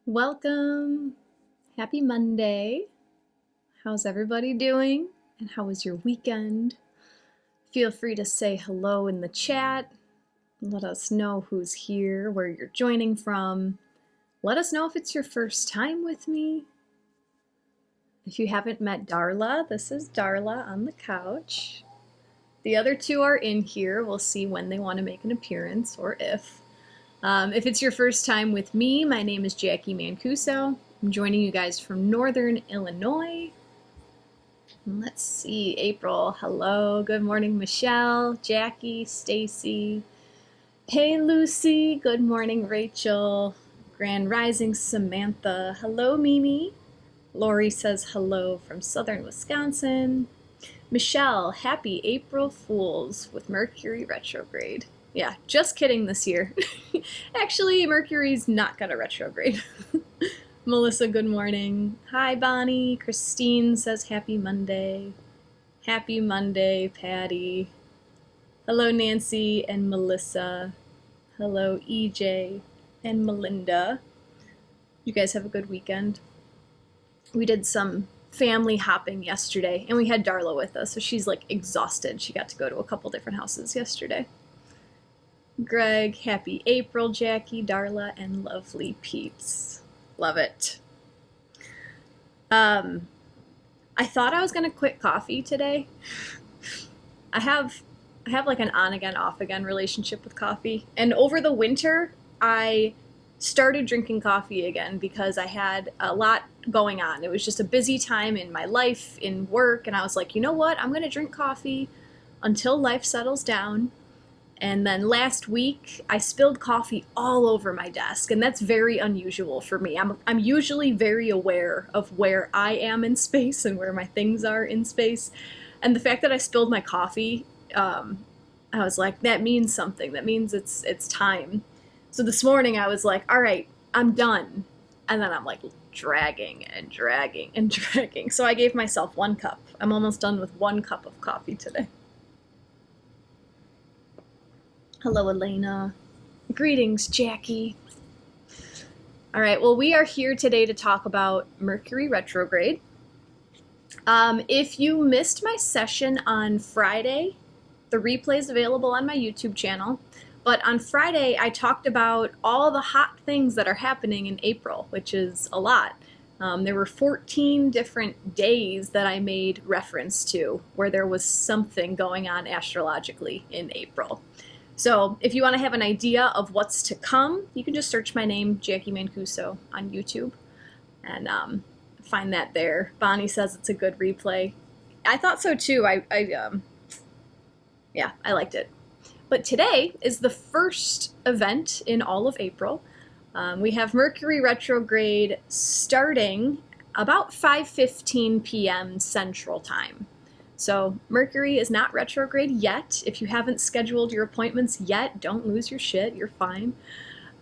Welcome. Happy Monday. How's everybody doing? And how was your weekend? Feel free to say hello in the chat. Let us know who's here, where you're joining from. Let us know if it's your first time with me. If you haven't met Darla, this is Darla on the couch. The other two are in here. We'll see when they want to make an appearance or if. If it's your first time with me, my name is Jacqui Mancuso. I'm joining you guys from Northern Illinois. And let's see, April, hello, good morning, Michelle, Jackie, Stacy. Hey, Lucy, good morning, Rachel. Grand Rising, Samantha. Hello, Mimi. Lori says hello from Southern Wisconsin. Michelle, happy April Fools with Mercury Retrograde. Yeah, just kidding this year. Actually, Mercury's not gonna retrograde. Melissa, good morning. Hi, Bonnie. Christine says happy Monday. Happy Monday, Patty. Hello, Nancy and Melissa. Hello, EJ and Melinda. You guys have a good weekend. We did some family hopping yesterday, and we had Darla with us, so she's like exhausted. She got to go to a couple different houses yesterday. Greg, happy April, Jackie, Darla, and lovely peeps. Love it. I thought I was gonna quit coffee today. I have like an on again, off again relationship with coffee. And over the winter, I started drinking coffee again because I had a lot going on. It was just a busy time in my life, in work, and I was like, you know what? I'm gonna drink coffee until life settles down. And then last week, I spilled coffee all over my desk, and that's very unusual for me. I'm usually very aware of where I am in space and where my things are in space. And the fact that I spilled my coffee, I was like, that means something. That means it's time. So this morning, I was like, all right, I'm done. And then I'm like dragging and dragging and dragging. So I gave myself 1 cup. I'm almost done with 1 cup of coffee today. Hello, Elena. Greetings, Jackie. All right, well, we are here today to talk about Mercury Retrograde. If you missed my session on Friday, the replay is available on my YouTube channel. But on Friday, I talked about all the hot things that are happening in April, which is a lot. There were 14 different days that I made reference to where there was something going on astrologically in April. So if you want to have an idea of what's to come, you can just search my name, Jacqui Mancuso, on YouTube and find that there. Bonnie says it's a good replay. I thought so too. Yeah, I liked it. But today is the first event in all of April. We have Mercury Retrograde starting about 5:15 p.m. Central Time. So Mercury is not retrograde yet. If you haven't scheduled your appointments yet, don't lose your shit, you're fine.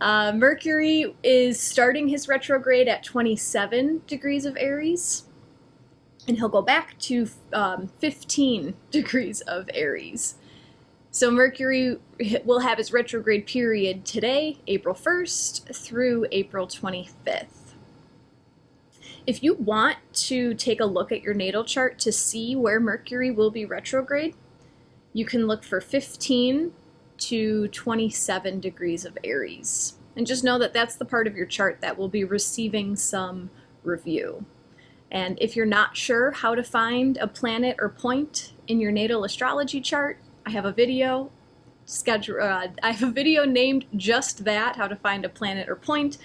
Mercury is starting his retrograde at 27 degrees of Aries, and he'll go back to 15 degrees of Aries. So Mercury will have his retrograde period today, April 1st, through April 25th. If you want to take a look at your natal chart to see where Mercury will be retrograde, you can look for 15 to 27 degrees of Aries. And just know that that's the part of your chart that will be receiving some review. And if you're not sure how to find a planet or point in your natal astrology chart, I have a video named just that, how to find a planet or point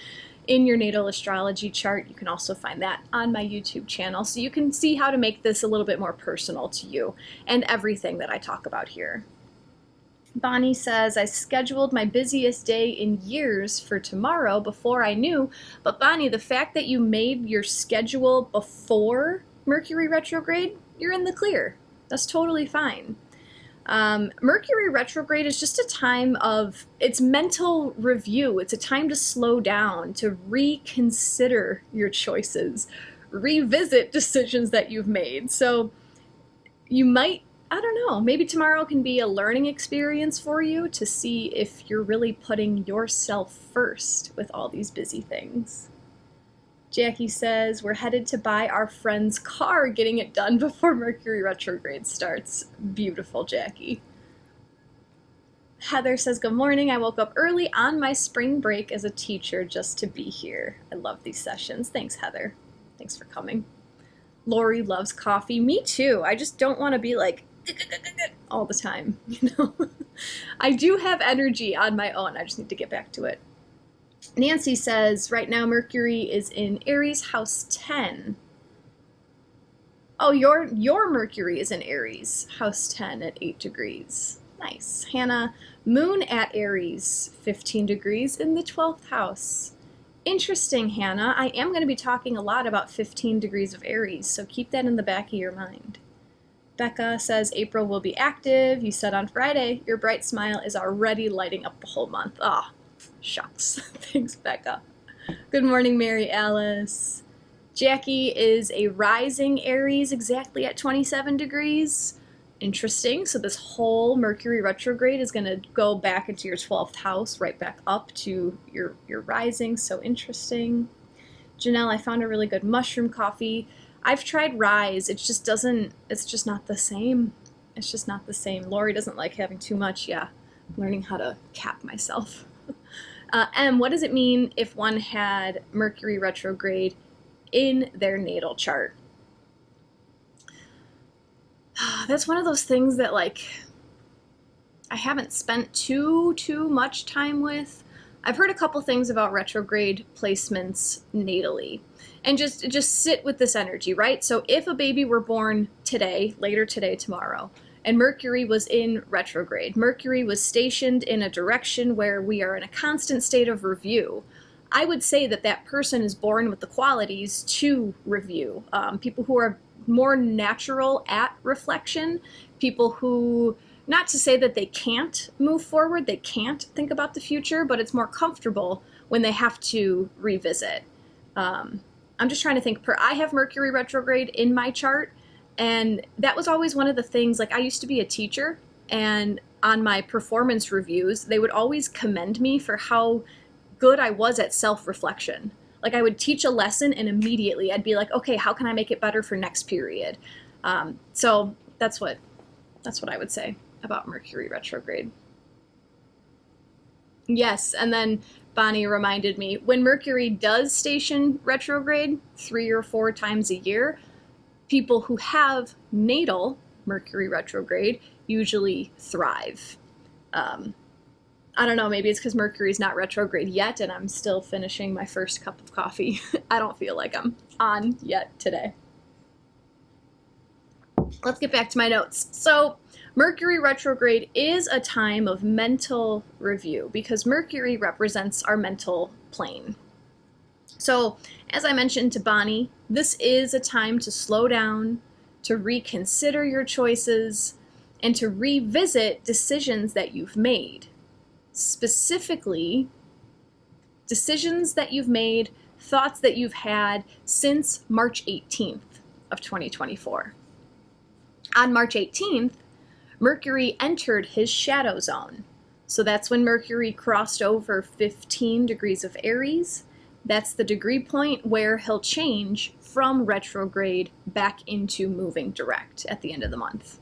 in your natal astrology chart. You can also find that on my YouTube channel, so you can see how to make this a little bit more personal to you and everything that I talk about here. Bonnie says, I scheduled my busiest day in years for tomorrow before I knew. But Bonnie, the fact that you made your schedule before Mercury retrograde, you're in the clear. That's totally fine. Mercury retrograde is just a time of, it's mental review. It's a time to slow down, to reconsider your choices, revisit decisions that you've made. So you might, I don't know, maybe tomorrow can be a learning experience for you to see if you're really putting yourself first with all these busy things. Jacqui says, we're headed to buy our friend's car, getting it done before Mercury retrograde starts. Beautiful, Jacqui. Heather says, good morning. I woke up early on my spring break as a teacher just to be here. I love these sessions. Thanks, Heather. Thanks for coming. Lori loves coffee. Me too. I just don't want to be like all the time, you know? I do have energy on my own. I just need to get back to it. Nancy says, right now Mercury is in Aries, house 10. Oh, your Mercury is in Aries, house 10 at 8 degrees. Nice. Hannah, moon at Aries, 15 degrees in the 12th house. Interesting, Hannah. I am going to be talking a lot about 15 degrees of Aries, so keep that in the back of your mind. Becca says, April will be active. You said on Friday, your bright smile is already lighting up the whole month. Ah, shucks. Thanks, Becca. Good morning, Mary Alice. Jacqui is a rising Aries exactly at 27 degrees. Interesting. So this whole Mercury retrograde is going to go back into your 12th house, right back up to your rising. So interesting. Janelle, I found a really good mushroom coffee. I've tried Rise. It's just not the same. It's just not the same. Lori doesn't like having too much. Yeah, I'm learning how to cap myself. M, what does it mean if one had Mercury retrograde in their natal chart? That's one of those things that, like, I haven't spent too much time with. I've heard a couple things about retrograde placements natally. And just sit with this energy, right? So if a baby were born today, later today, tomorrow, and Mercury was in retrograde, Mercury was stationed in a direction where we are in a constant state of review, I would say that that person is born with the qualities to review. People who are more natural at reflection, people who, not to say that they can't move forward, they can't think about the future, but it's more comfortable when they have to revisit. I'm just trying to think. I have Mercury retrograde in my chart, and that was always one of the things. Like, I used to be a teacher, and on my performance reviews, they would always commend me for how good I was at self-reflection. Like, I would teach a lesson, and immediately I'd be like, okay, how can I make it better for next period? So that's what I would say about Mercury retrograde. Yes, and then Bonnie reminded me, when Mercury does station retrograde 3 or 4 times a year, people who have natal Mercury retrograde usually thrive. I don't know, maybe it's because Mercury's not retrograde yet and I'm still finishing my first cup of coffee. I don't feel like I'm on yet today. Let's get back to my notes. So Mercury retrograde is a time of mental review because Mercury represents our mental plane. So as I mentioned to Bonnie, this is a time to slow down, to reconsider your choices, and to revisit decisions that you've made. Specifically, decisions that you've made, thoughts that you've had since March 18th of 2024. On March 18th, Mercury entered his shadow zone. So that's when Mercury crossed over 15 degrees of Aries. That's the degree point where he'll change from retrograde back into moving direct at the end of the month.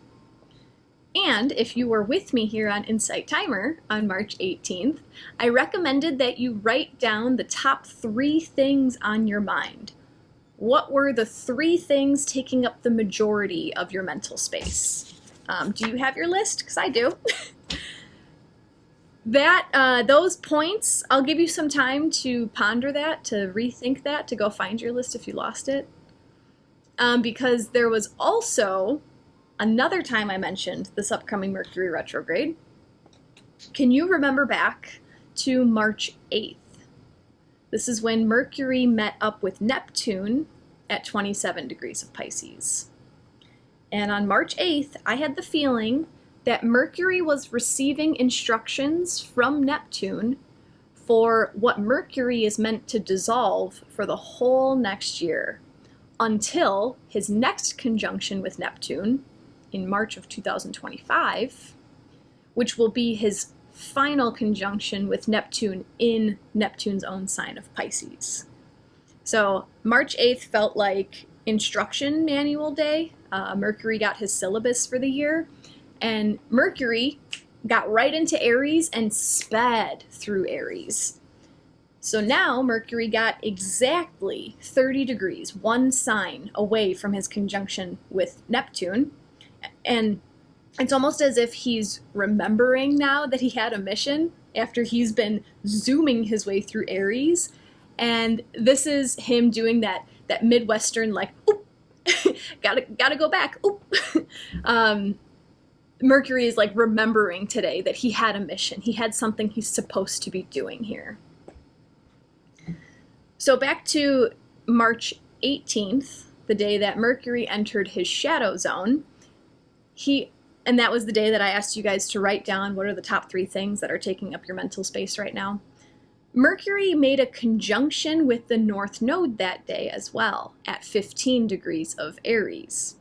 And if you were with me here on Insight Timer on March 18th, I recommended that you write down the top 3 things on your mind. What were the 3 things taking up the majority of your mental space? Do you have your list? Because I do. Those points, I'll give you some time to ponder that, to rethink that, to go find your list if you lost it. Because there was also another time I mentioned this upcoming Mercury retrograde. Can you remember back to March 8th? This is when Mercury met up with Neptune at 27 degrees of Pisces. And on March 8th, I had the feeling that Mercury was receiving instructions from Neptune for what Mercury is meant to dissolve for the whole next year, until his next conjunction with Neptune in March of 2025, which will be his final conjunction with Neptune in Neptune's own sign of Pisces. So March 8th felt like instruction manual day. Mercury got his syllabus for the year, and Mercury got right into Aries and sped through Aries. So now Mercury got exactly 30 degrees, one sign away from his conjunction with Neptune. And it's almost as if he's remembering now that he had a mission after he's been zooming his way through Aries. And this is him doing that Midwestern, like, oop, gotta go back, oop. Mercury is like remembering today that he had a mission. He had something he's supposed to be doing here. So back to March 18th, the day that Mercury entered his shadow zone, and that was the day that I asked you guys to write down what are the top 3 things that are taking up your mental space right now. Mercury made a conjunction with the North Node that day as well, at 15 degrees of Aries.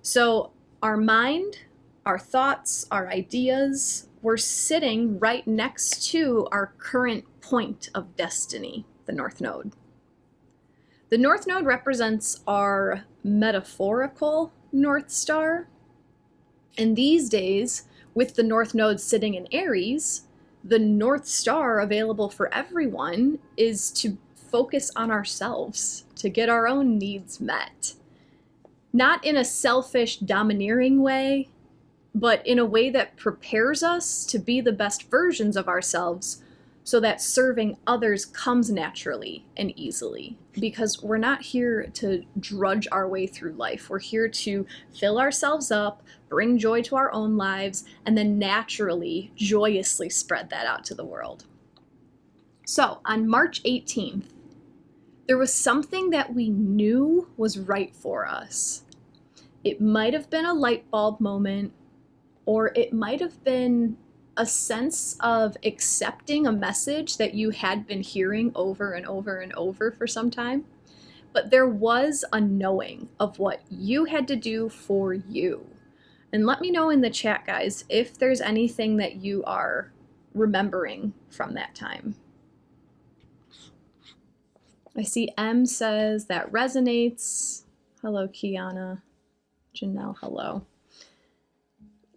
So our mind, our thoughts, our ideas were sitting right next to our current point of destiny, the North Node. The North Node represents our metaphorical North Star. And these days, with the North Node sitting in Aries, the North Star available for everyone is to focus on ourselves, to get our own needs met. Not in a selfish, domineering way, but in a way that prepares us to be the best versions of ourselves so that serving others comes naturally and easily. Because we're not here to drudge our way through life. We're here to fill ourselves up, bring joy to our own lives, and then naturally, joyously spread that out to the world. So on March 18th, there was something that we knew was right for us. It might have been a light bulb moment, or it might have been a sense of accepting a message that you had been hearing over and over and over for some time. But there was a knowing of what you had to do for you. And let me know in the chat, guys, if there's anything that you are remembering from that time. I see M says that resonates. Hello, Kiana. Janelle, hello.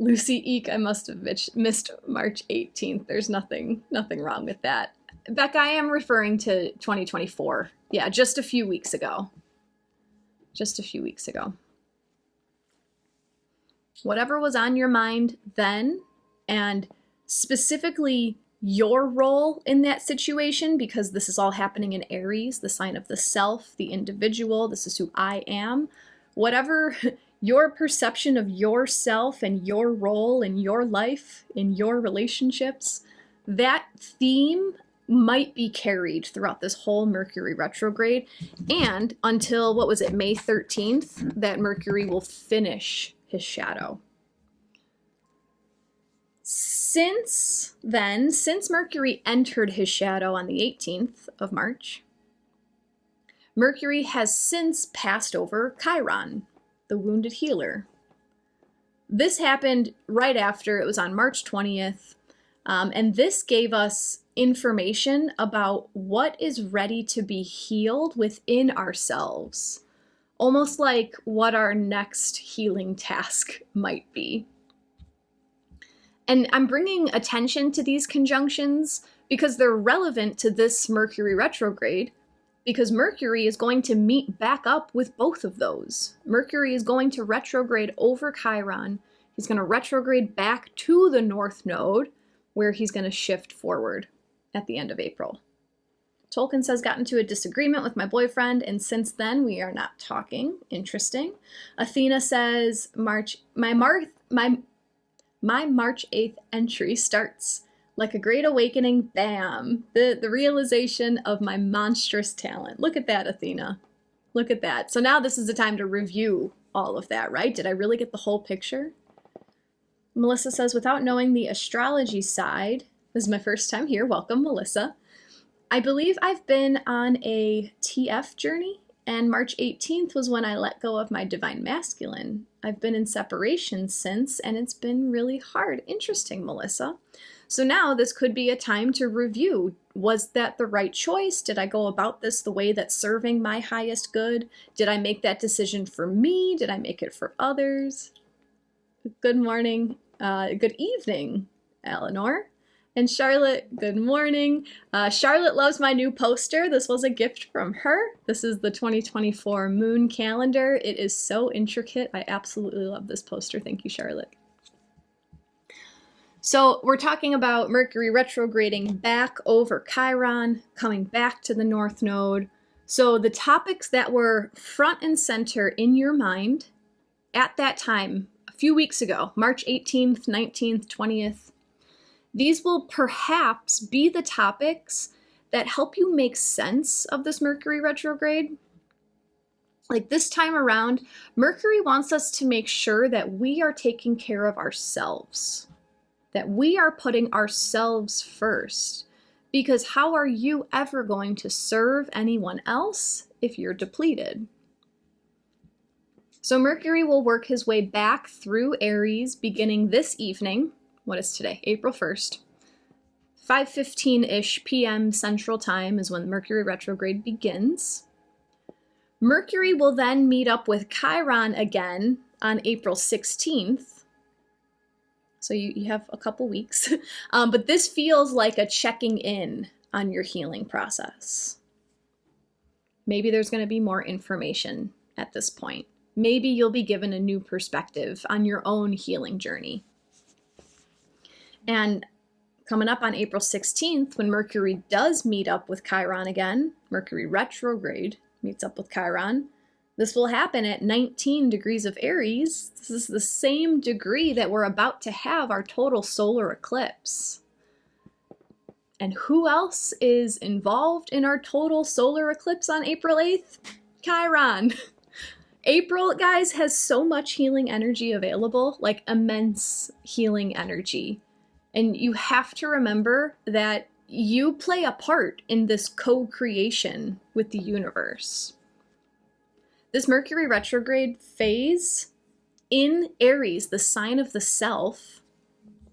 Lucy Eek, I must have missed March 18th. There's nothing wrong with that. Becca, I am referring to 2024. Yeah, just a few weeks ago. Whatever was on your mind then, and specifically your role in that situation, because this is all happening in Aries, the sign of the self, the individual, this is who I am. Whatever your perception of yourself and your role in your life, in your relationships, that theme might be carried throughout this whole Mercury retrograde, and until, May 13th, that Mercury will finish his shadow. Since then, since Mercury entered his shadow on the 18th of March, Mercury has since passed over Chiron, the wounded healer. This happened right after, it was on March 20th, and this gave us information about what is ready to be healed within ourselves, almost like what our next healing task might be. And I'm bringing attention to these conjunctions because they're relevant to this Mercury retrograde, because Mercury is going to meet back up with both of those. Mercury is going to retrograde over Chiron. He's going to retrograde back to the North Node, where he's going to shift forward at the end of April. Tolkien says, got into a disagreement with my boyfriend, and since then we are not talking. Interesting. Athena says, my March 8th entry starts like a great awakening, bam, the realization of my monstrous talent. Look at that, Athena. Look at that. So now this is the time to review all of that, right? Did I really get the whole picture? Melissa says, without knowing the astrology side, this is my first time here. Welcome, Melissa. I believe I've been on a TF journey, and March 18th was when I let go of my divine masculine. I've been in separation since, and it's been really hard. Interesting, Melissa. So now this could be a time to review. Was that the right choice? Did I go about this the way that's serving my highest good? Did I make that decision for me? Did I make it for others? Good morning. Good evening, Eleanor. And Charlotte, good morning. Charlotte loves my new poster. This was a gift from her. This is the 2024 moon calendar. It is so intricate. I absolutely love this poster. Thank you, Charlotte. So we're talking about Mercury retrograding back over Chiron, coming back to the North Node. So the topics that were front and center in your mind at that time, a few weeks ago, March 18th, 19th, 20th, these will perhaps be the topics that help you make sense of this Mercury retrograde. Like this time around, Mercury wants us to make sure that we are taking care of ourselves, that we are putting ourselves first. Because how are you ever going to serve anyone else if you're depleted? So Mercury will work his way back through Aries beginning this evening. What is today? April 1st. 5:15-ish p.m. Central Time is when Mercury retrograde begins. Mercury will then meet up with Chiron again on April 16th. So you have a couple weeks. But this feels like a checking in on your healing process. Maybe there's going to be more information at this point. Maybe you'll be given a new perspective on your own healing journey. And coming up on April 16th, when Mercury does meet up with Chiron again, Mercury retrograde meets up with Chiron, this will happen at 19 degrees of Aries. This is the same degree that we're about to have our total solar eclipse. And who else is involved in our total solar eclipse on April 8th? Chiron. April, guys, has so much healing energy available, like immense healing energy. And you have to remember that you play a part in this co-creation with the universe. This Mercury retrograde phase in Aries, the sign of the self,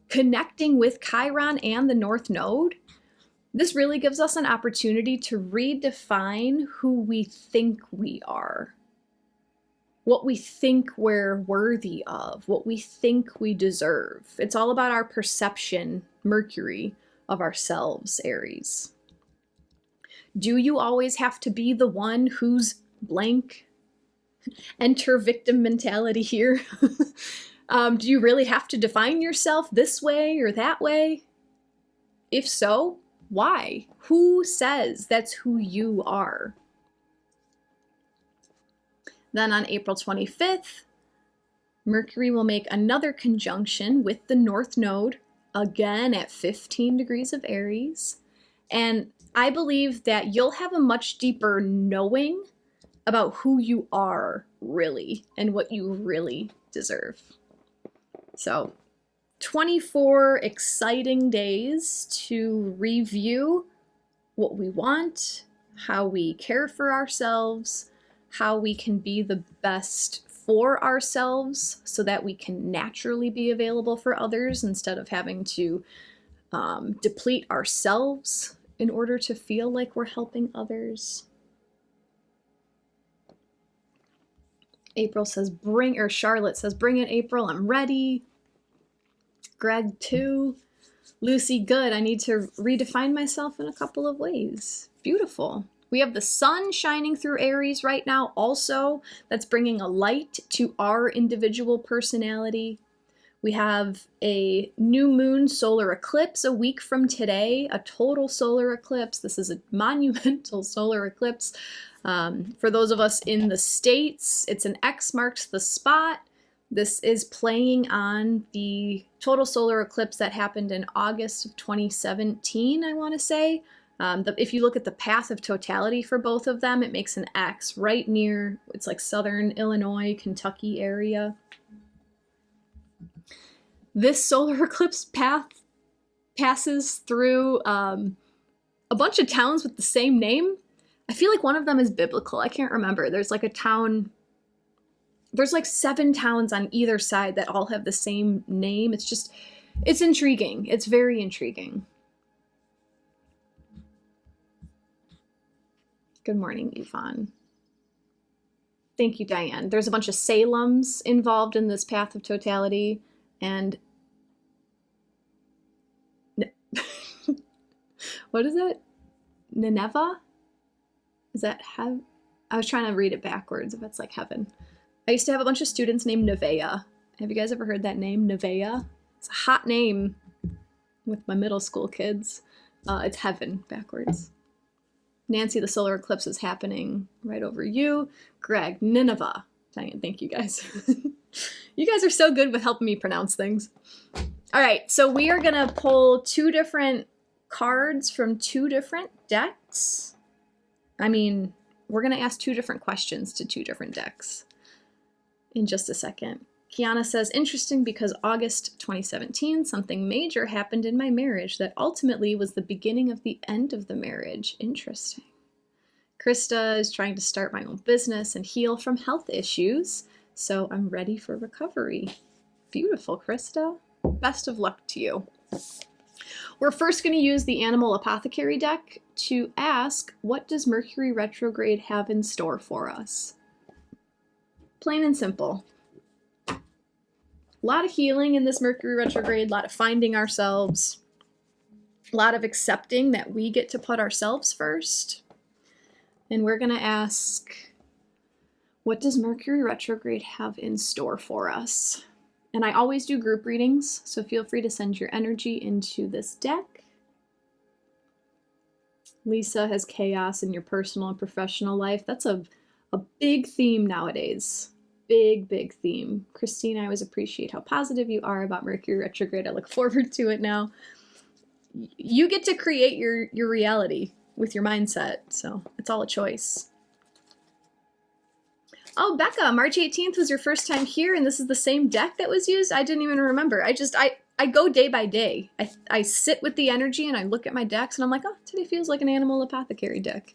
connecting with Chiron and the North Node, this really gives us an opportunity to redefine who we think we are, what we think we're worthy of, what we think we deserve. It's all about our perception, Mercury, of ourselves, Aries. Do you always have to be the one who's blank? Enter victim mentality here. Do you really have to define yourself this way or that way? If so, why? Who says that's who you are? Then on April 25th, Mercury will make another conjunction with the North Node, again at 15 degrees of Aries. And I believe that you'll have a much deeper knowing about who you are really and what you really deserve. So 24 exciting days to review what we want, how we care for ourselves, how we can be the best for ourselves so that we can naturally be available for others instead of having to deplete ourselves in order to feel like we're helping others. April says, Charlotte says, bring it, April, I'm ready. Greg, too. Lucy, good. I need to redefine myself in a couple of ways. Beautiful. We have the sun shining through Aries right now also. That's bringing a light to our individual personality. We have a new moon solar eclipse a week from today, a total solar eclipse. This is a monumental solar eclipse. For those of us in the States, it's an X marks the spot. This is playing on the total solar eclipse that happened in August of 2017, I want to say. If you look at the path of totality for both of them, it makes an X right near, it's like southern Illinois, Kentucky area. This solar eclipse path passes through a bunch of towns with the same name. I feel like one of them is biblical. I can't remember. There's like a town, there's like 7 towns on either side that all have the same name. It's just, It's intriguing. It's very intriguing. Good morning, Yvonne. Thank you, Diane. There's a bunch of Salems involved in this path of totality, and what is it? Nineveh? Is that heaven? I was trying to read it backwards if it's like heaven. I used to have a bunch of students named Nevaeh. Have you guys ever heard that name, Nevaeh? It's a hot name with my middle school kids. It's heaven backwards. Nancy, the solar eclipse is happening right over you. Greg, Nineveh. Diane, thank you guys. You guys are so good with helping me pronounce things. All right, so we are gonna pull 2 different cards from 2 different decks. I mean, we're gonna ask 2 different questions to 2 different decks in just a second. Kiana says, interesting because August 2017, something major happened in my marriage that ultimately was the beginning of the end of the marriage. Interesting. Krista is trying to start my own business and heal from health issues, so I'm ready for recovery. Beautiful, Krista. Best of luck to you. We're first going to use the Animal Apothecary deck to ask, what does Mercury Retrograde have in store for us? Plain and simple. A lot of healing in this Mercury retrograde, a lot of finding ourselves, a lot of accepting that we get to put ourselves first. And we're going to ask, what does Mercury retrograde have in store for us? And I always do group readings, so feel free to send your energy into this deck. Lisa has chaos in your personal and professional life. That's a big theme nowadays. Big theme. Christine, I always appreciate how positive you are about Mercury retrograde. I look forward to it now. You get to create your reality with your mindset, so it's all a choice. Oh, Becca, March 18th was your first time here, and this is the same deck that was used? I didn't even remember. I go day by day. I sit with the energy and I look at my decks and I'm like, oh, today feels like an Animal Apothecary deck.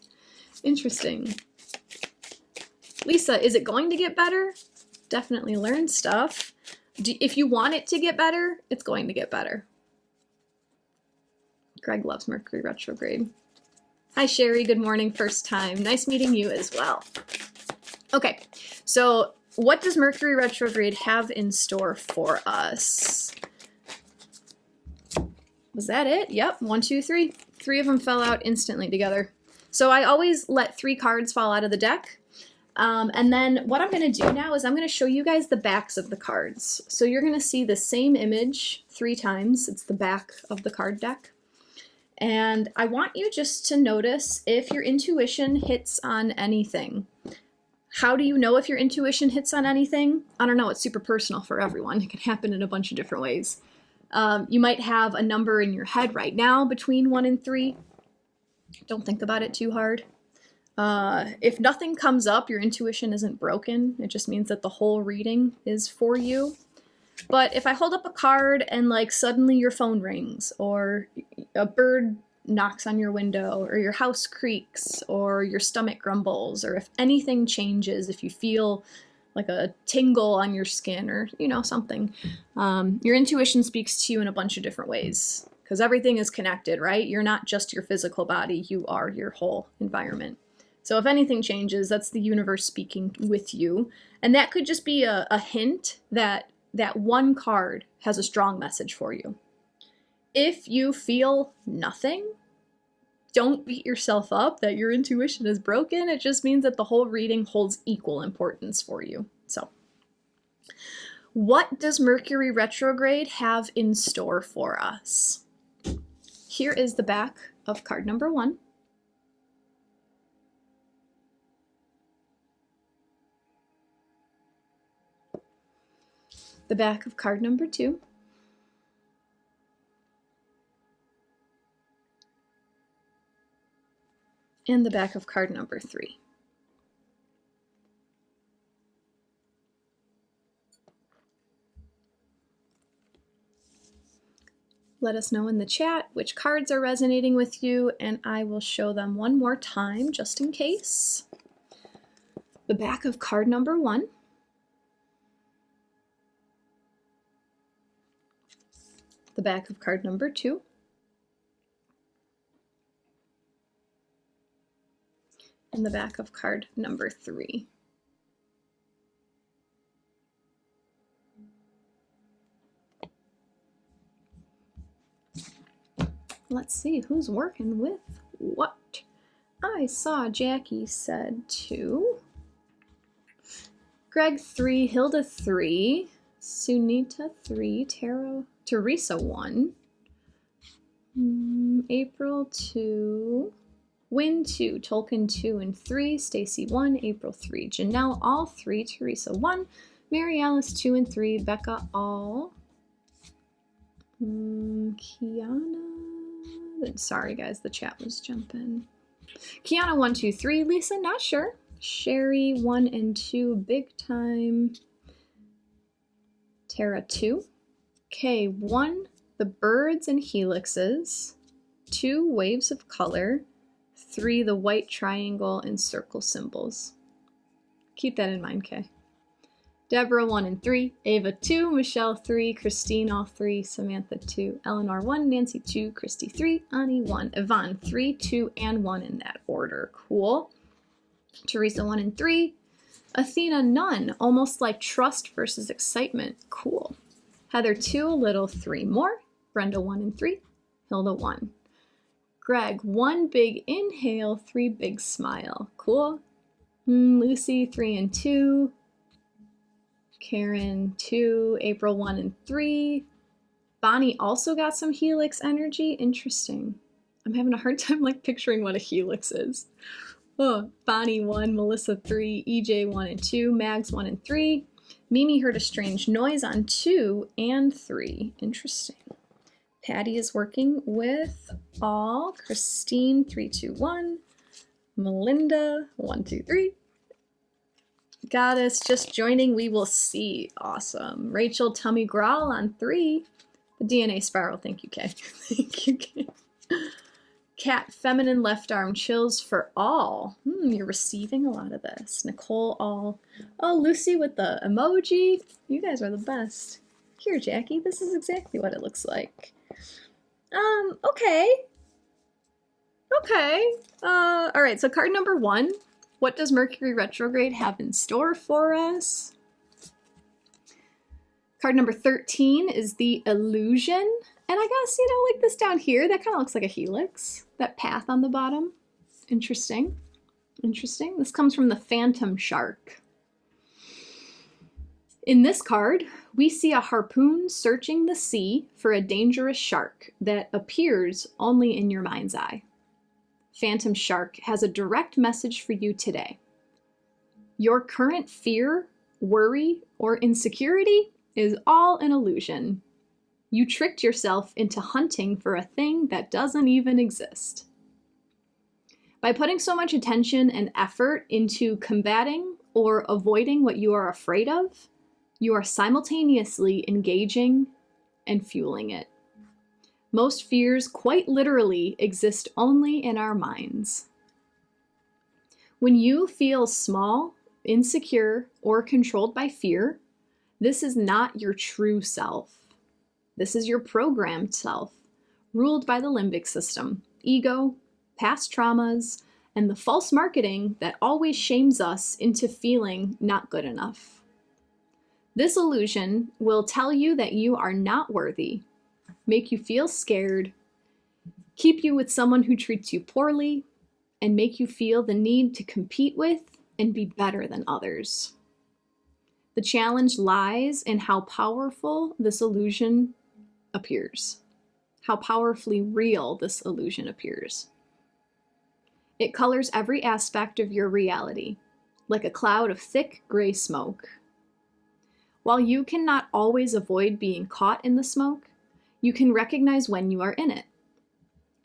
Interesting. Lisa, is it going to get better? Definitely learn stuff. If you want it to get better, it's going to get better. Greg loves Mercury retrograde. Hi, Sherry. Good morning. First time. Nice meeting you as well. Okay, so what does Mercury retrograde have in store for us? Was that it? Yep, 1, 2, 3. 3 of them fell out instantly together. So I always let 3 cards fall out of the deck. And then what I'm going to do now is I'm going to show you guys the backs of the cards. So you're going to see the same image 3 times. It's the back of the card deck. And I want you just to notice if your intuition hits on anything. How do you know if your intuition hits on anything? I don't know. It's super personal for everyone. It can happen in a bunch of different ways. You might have a number in your head right now between 1 and 3. Don't think about it too hard. If nothing comes up, your intuition isn't broken. It just means that the whole reading is for you. But if I hold up a card and like suddenly your phone rings, or a bird knocks on your window, or your house creaks, or your stomach grumbles, or if anything changes, if you feel like a tingle on your skin or, you know, something, your intuition speaks to you in a bunch of different ways, because everything is connected, right? You're not just your physical body, you are your whole environment. So if anything changes, that's the universe speaking with you. And that could just be a hint that that one card has a strong message for you. If you feel nothing, don't beat yourself up that your intuition is broken. It just means that the whole reading holds equal importance for you. So, what does Mercury retrograde have in store for us? Here is the back of card number 1. The back of card number 2. And the back of card number 3. Let us know in the chat which cards are resonating with you, and I will show them one more time just in case. The back of card number 1. The back of card number 2. And the back of card number 3. Let's see who's working with what. I saw Jacqui said 2. Greg 3, Hilda 3, Sunita 3, Teresa 1, April 2, Win 2, Tolkien 2 and 3, Stacy 1, April 3, Janelle all 3, Teresa 1, Mary Alice 2 and 3, Becca all, Kiana, sorry guys, the chat was jumping. Kiana 1, 2, 3, Lisa not sure, Sherry 1 and 2, big time, Tara 2, Kay 1, the birds and helixes, 2 waves of color, 3 the white triangle and circle symbols. Keep that in mind, Kay. Deborah 1 and 3, Ava 2, Michelle 3, Christine all 3, Samantha 2, Eleanor 1, Nancy 2, Christy 3, Ani 1, Yvonne 3, 2, and 1 in that order. Cool. Teresa 1 and 3, Athena none, almost like trust versus excitement. Cool. Heather 2, a little 3 more, Brenda 1 and 3, Hilda 1. Greg 1 big inhale, 3 big smile. Cool. Lucy 3 and 2, Karen 2, April 1 and 3. Bonnie also got some helix energy. Interesting. I'm having a hard time like picturing what a helix is. Oh, Bonnie 1, Melissa 3, EJ 1 and 2, Mags 1 and 3. Mimi heard a strange noise on 2 and 3. Interesting. Patty is working with all. Christine 3, 2, 1. Melinda 1, 2, 3. Goddess just joining, we will see. Awesome. Rachel tummy growl on 3. The DNA spiral. Thank you, Kay. Thank you, Kay. Cat feminine left arm chills for all. You're receiving a lot of this. Nicole all. Oh, Lucy with the emoji. You guys are the best. Here, Jacqui, this is exactly what it looks like. Okay. All right, so card number 1. What does Mercury Retrograde have in store for us? Card number 13 is the Illusion. And I guess, like this down here, that kind of looks like a helix. That path on the bottom. Interesting. Interesting. This comes from the Phantom Shark. In this card, we see a harpoon searching the sea for a dangerous shark that appears only in your mind's eye. Phantom Shark has a direct message for you today. Your current fear, worry, or insecurity is all an illusion. You tricked yourself into hunting for a thing that doesn't even exist. By putting so much attention and effort into combating or avoiding what you are afraid of, you are simultaneously engaging and fueling it. Most fears quite literally exist only in our minds. When you feel small, insecure, or controlled by fear, this is not your true self. This is your programmed self, ruled by the limbic system, ego, past traumas, and the false marketing that always shames us into feeling not good enough. This illusion will tell you that you are not worthy, make you feel scared, keep you with someone who treats you poorly, and make you feel the need to compete with and be better than others. The challenge lies in how powerful this illusion appears, how powerfully real this illusion appears. It colors every aspect of your reality, like a cloud of thick gray smoke. While you cannot always avoid being caught in the smoke, you can recognize when you are in it.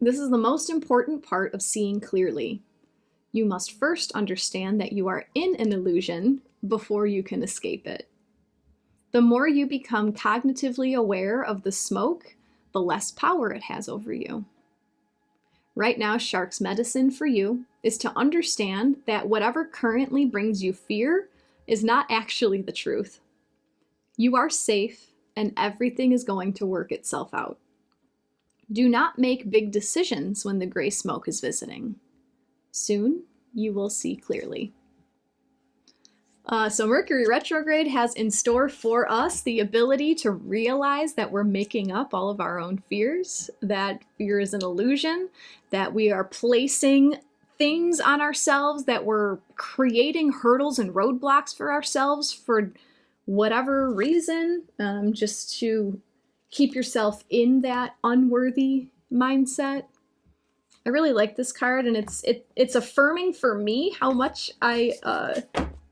This is the most important part of seeing clearly. You must first understand that you are in an illusion before you can escape it. The more you become cognitively aware of the smoke, the less power it has over you. Right now, Shark's medicine for you is to understand that whatever currently brings you fear is not actually the truth. You are safe and everything is going to work itself out. Do not make big decisions when the gray smoke is visiting. Soon, you will see clearly. So Mercury retrograde has in store for us the ability to realize that we're making up all of our own fears, that fear is an illusion, that we are placing things on ourselves, that we're creating hurdles and roadblocks for ourselves for whatever reason, just to keep yourself in that unworthy mindset. I really like this card, and it's affirming for me how much I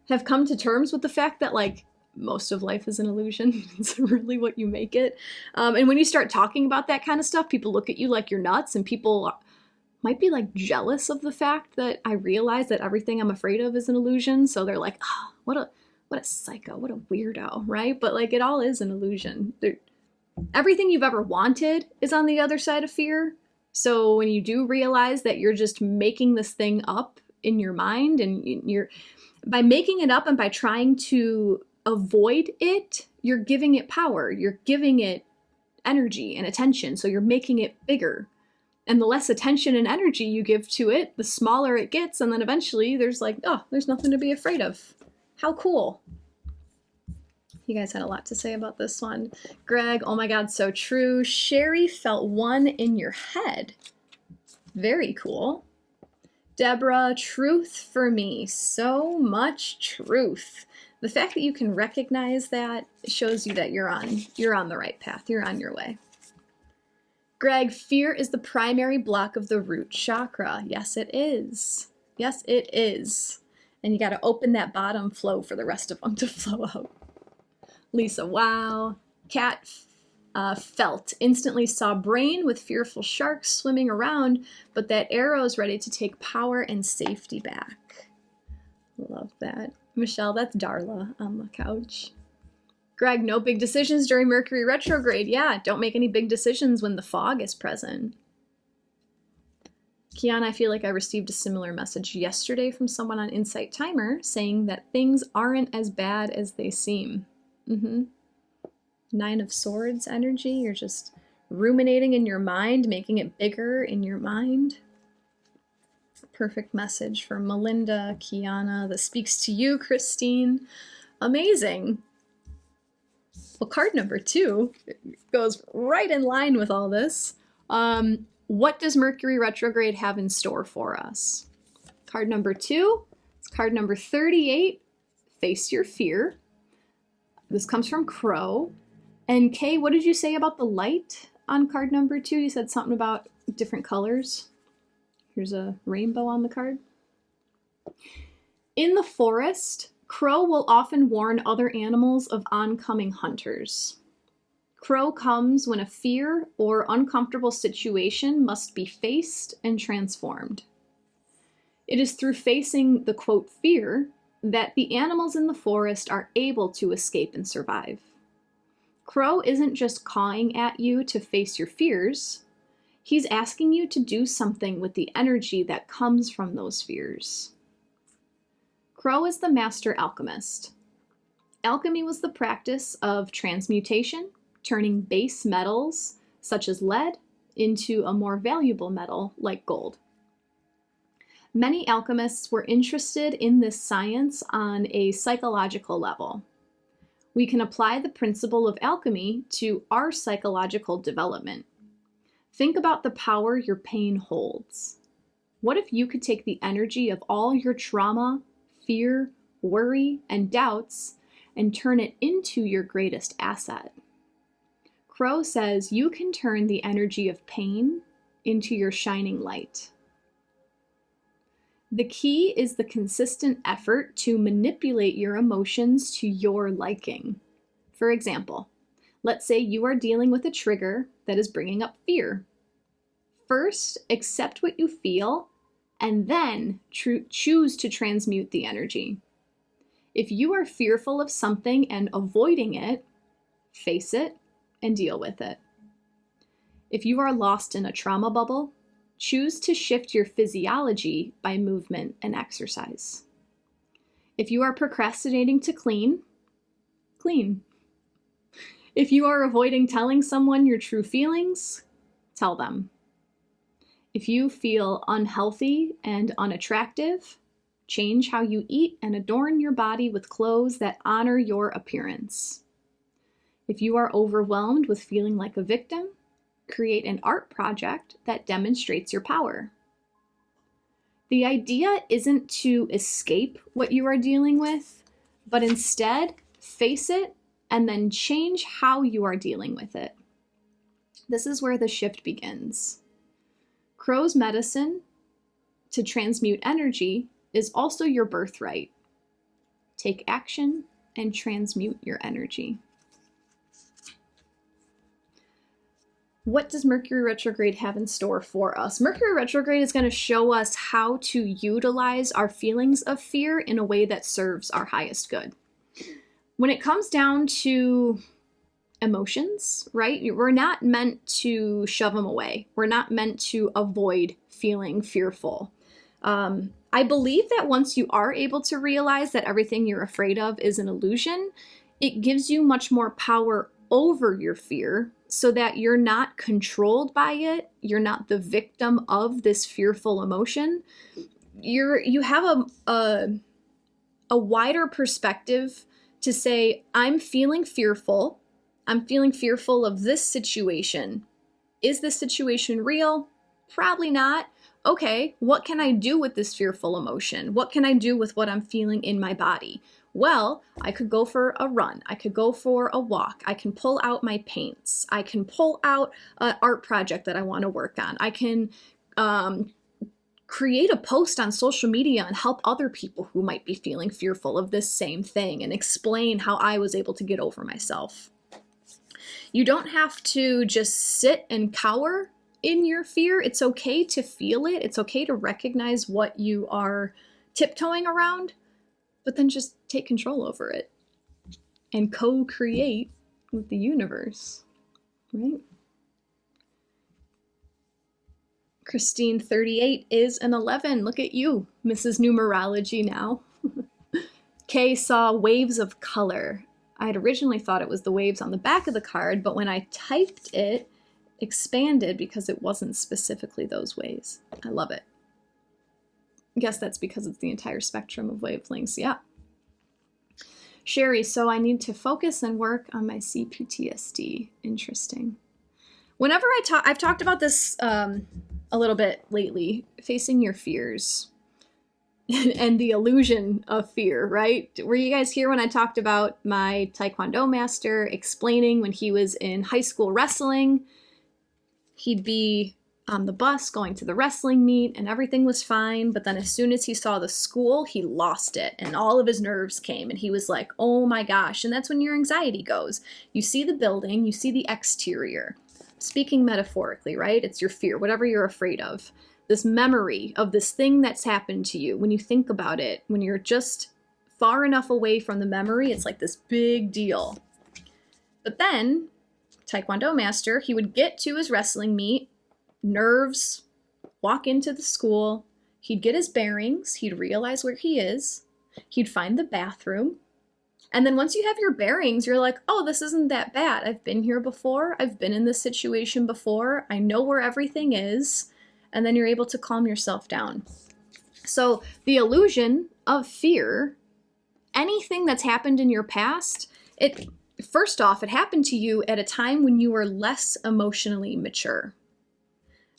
have come to terms with the fact that, like, most of life is an illusion. It's really what you make it. And when you start talking about that kind of stuff, people look at you like you're nuts, and people might be like jealous of the fact that I realize that everything I'm afraid of is an illusion. So they're like, oh, what a psycho, what a weirdo, right? But like, it all is an illusion. Everything you've ever wanted is on the other side of fear. So when you do realize that you're just making this thing up in your mind, and you're, by making it up and by trying to avoid it, you're giving it power, you're giving it energy and attention, so you're making it bigger. And the less attention and energy you give to it, the smaller it gets, and then eventually there's like, oh, there's nothing to be afraid of. How cool. You guys had a lot to say about this one. Greg, oh my God, so true. Sherry felt one in your head. Very cool. Deborah, truth for me. So much truth. The fact that you can recognize that shows you that you're on the right path. You're on your way. Greg, fear is the primary block of the root chakra. Yes, it is. Yes, it is. And you got to open that bottom flow for the rest of them to flow out. Lisa, wow. Cat felt, instantly saw brain with fearful sharks swimming around, but that arrow is ready to take power and safety back. Love that. Michelle, that's Darla on the couch. Greg, no big decisions during Mercury retrograde. Yeah, don't make any big decisions when the fog is present. Kiana, I feel like I received a similar message yesterday from someone on Insight Timer saying that things aren't as bad as they seem. Nine of Swords energy. You're just ruminating in your mind, making it bigger in your mind. Perfect message for Melinda, Kiana. That speaks to you, Christine. Amazing. Well, card number 2 goes right in line with all this. What does Mercury retrograde have in store for us? Card number 2 is card number 38, Face Your Fear. This comes from Crow. And Kay, what did you say about the light on card number 2? You said something about different colors. Here's a rainbow on the card. In the forest, Crow will often warn other animals of oncoming hunters. Crow comes when a fear or uncomfortable situation must be faced and transformed. It is through facing the, quote, fear that the animals in the forest are able to escape and survive. Crow isn't just cawing at you to face your fears. He's asking you to do something with the energy that comes from those fears. Crow is the master alchemist. Alchemy was the practice of transmutation, turning base metals, such as lead, into a more valuable metal like gold. Many alchemists were interested in this science on a psychological level. We can apply the principle of alchemy to our psychological development. Think about the power your pain holds. What if you could take the energy of all your trauma, fear, worry, and doubts and turn it into your greatest asset? Crow says you can turn the energy of pain into your shining light. The key is the consistent effort to manipulate your emotions to your liking. For example, let's say you are dealing with a trigger that is bringing up fear. First, accept what you feel, and then choose to transmute the energy. If you are fearful of something and avoiding it, face it and deal with it. If you are lost in a trauma bubble, choose to shift your physiology by movement and exercise. If you are procrastinating to clean, clean. If you are avoiding telling someone your true feelings, tell them. If you feel unhealthy and unattractive, change how you eat and adorn your body with clothes that honor your appearance. If you are overwhelmed with feeling like a victim, create an art project that demonstrates your power. The idea isn't to escape what you are dealing with, but instead face it and then change how you are dealing with it. This is where the shift begins. Crow's medicine to transmute energy is also your birthright. Take action and transmute your energy. What does Mercury Retrograde have in store for us? Mercury Retrograde is going to show us how to utilize our feelings of fear in a way that serves our highest good. When it comes down to emotions, right? We're not meant to shove them away. We're not meant to avoid feeling fearful. I believe that once you are able to realize that everything you're afraid of is an illusion, it gives you much more power over your fear so that you're not controlled by it. You're not the victim of this fearful emotion. You have a wider perspective to say, I'm feeling fearful. I'm feeling fearful of this situation. Is this situation real? Probably not. Okay, what can I do with this fearful emotion? What can I do with what I'm feeling in my body? Well, I could go for a run. I could go for a walk. I can pull out my paints. I can pull out an art project that I want to work on. I can create a post on social media and help other people who might be feeling fearful of this same thing and explain how I was able to get over myself. You don't have to just sit and cower in your fear. It's okay to feel it. It's okay to recognize what you are tiptoeing around, but then just take control over it and co-create with the universe, right? Christine 38 is an 11. Look at you, Mrs. Numerology now. Kay saw waves of color. I had originally thought it was the waves on the back of the card, but when I typed it, expanded because it wasn't specifically those waves. I love it. I guess that's because it's the entire spectrum of wavelengths. Yeah. Sherry, so I need to focus and work on my CPTSD. Interesting. Whenever I've talked about this a little bit lately, facing your fears and the illusion of fear, right? Were you guys here when I talked about my Taekwondo master explaining when he was in high school wrestling? He'd be on the bus going to the wrestling meet and everything was fine, but then as soon as he saw the school, he lost it and all of his nerves came and he was like, oh my gosh. And that's when your anxiety goes. You see the building, you see the exterior. Speaking metaphorically, right? It's your fear, whatever you're afraid of. This memory of this thing that's happened to you. When you think about it, when you're just far enough away from the memory, it's like this big deal. But then Taekwondo master, he would get to his wrestling meet, nerves, walk into the school, he'd get his bearings, he'd realize where he is, he'd find the bathroom, and then once you have your bearings, you're like, oh, this isn't that bad. I've been here before, I've been in this situation before, I know where everything is, and then you're able to calm yourself down. So the illusion of fear, anything that's happened in your past, first off, it happened to you at a time when you were less emotionally mature.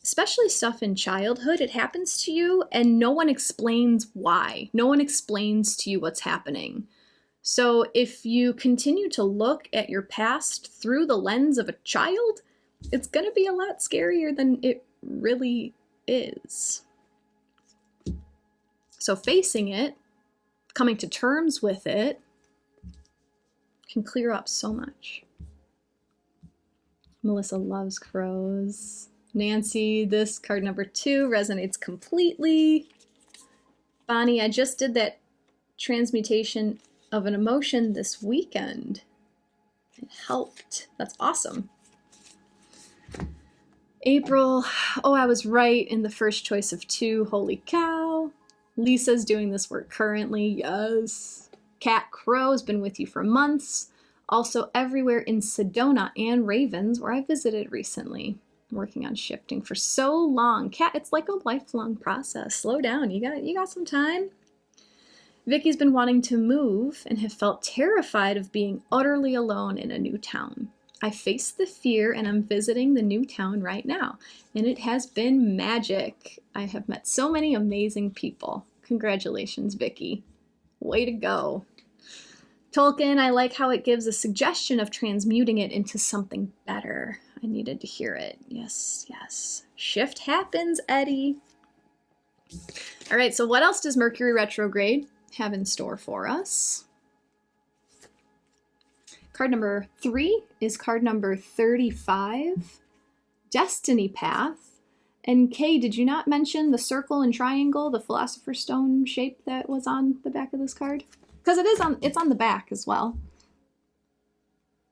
Especially stuff in childhood, it happens to you and no one explains why. No one explains to you what's happening. So if you continue to look at your past through the lens of a child, it's going to be a lot scarier than it really is. So facing it, coming to terms with it, can clear up so much. Melissa loves crows. Nancy, this card number 2 resonates completely. Bonnie, I just did that transmutation of an emotion this weekend. It helped. That's awesome. April, oh, I was right in the first choice of 2. Holy cow. Lisa's doing this work currently. Yes. Cat Crow has been with you for months. Also everywhere in Sedona and Ravens, where I visited recently. I'm working on shifting for so long. Kat, it's like a lifelong process. Slow down. You got some time. Vicky's been wanting to move and have felt terrified of being utterly alone in a new town. I faced the fear and I'm visiting the new town right now, and it has been magic. I have met so many amazing people. Congratulations, Vicky. Way to go. Tolkien, I like how it gives a suggestion of transmuting it into something better. I needed to hear it. Yes, yes. Shift happens, Eddie. All right, so what else does Mercury retrograde have in store for us? Card number 3 is card number 35, Destiny Path. And Kay, did you not mention the circle and triangle, the Philosopher's Stone shape that was on the back of this card? Because it's on the back as well.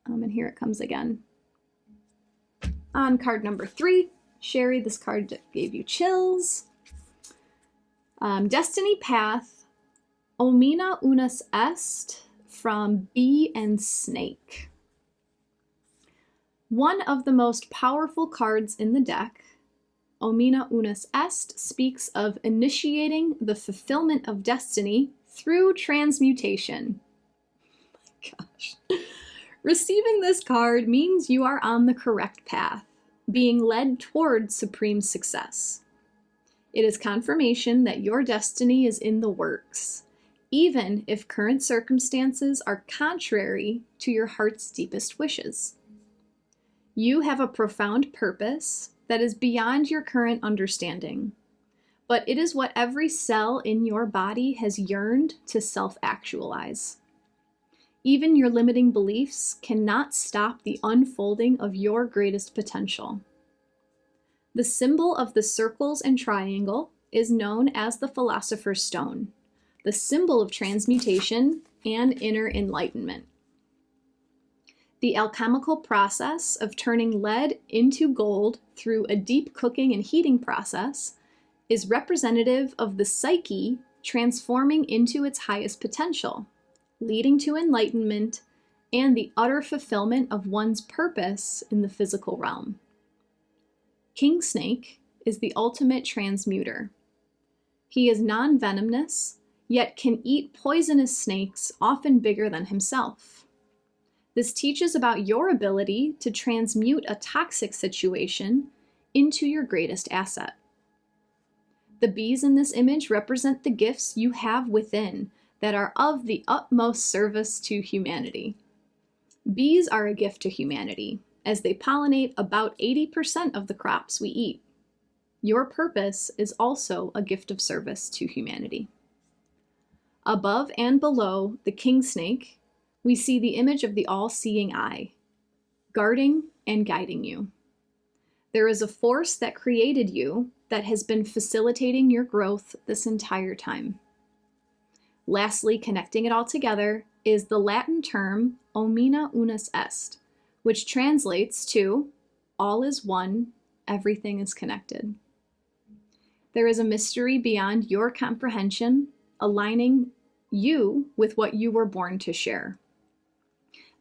And here it comes again. On card number 3, Sherry, this card gave you chills. Destiny Path, Omnia Unus Est, from Bee and Snake. One of the most powerful cards in the deck, Omnia Unus Est, speaks of initiating the fulfillment of destiny through transmutation. Oh my gosh. Receiving this card means you are on the correct path, being led toward supreme success. It is confirmation that your destiny is in the works, even if current circumstances are contrary to your heart's deepest wishes. You have a profound purpose that is beyond your current understanding, but it is what every cell in your body has yearned to self-actualize. Even your limiting beliefs cannot stop the unfolding of your greatest potential. The symbol of the circles and triangle is known as the Philosopher's Stone, the symbol of transmutation and inner enlightenment. The alchemical process of turning lead into gold through a deep cooking and heating process is representative of the psyche transforming into its highest potential, leading to enlightenment and the utter fulfillment of one's purpose in the physical realm. King Snake is the ultimate transmuter. He is non-venomous, yet can eat poisonous snakes often bigger than himself. This teaches about your ability to transmute a toxic situation into your greatest asset. The bees in this image represent the gifts you have within that are of the utmost service to humanity. Bees are a gift to humanity, as they pollinate about 80% of the crops we eat. Your purpose is also a gift of service to humanity. Above and below the king snake, we see the image of the all-seeing eye, guarding and guiding you. There is a force that created you that has been facilitating your growth this entire time. Lastly, connecting it all together is the Latin term Omnia Unus Est, which translates to all is one, everything is connected. There is a mystery beyond your comprehension, aligning you with what you were born to share.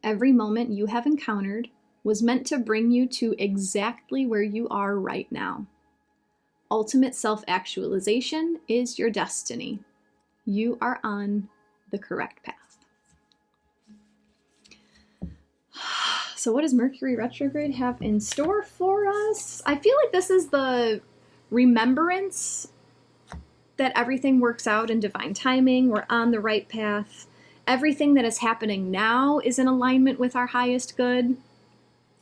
Every moment you have encountered was meant to bring you to exactly where you are right now. Ultimate self-actualization is your destiny. You are on the correct path. So what does Mercury retrograde have in store for us? I feel like this is the remembrance that everything works out in divine timing. We're on the right path. Everything that is happening now is in alignment with our highest good.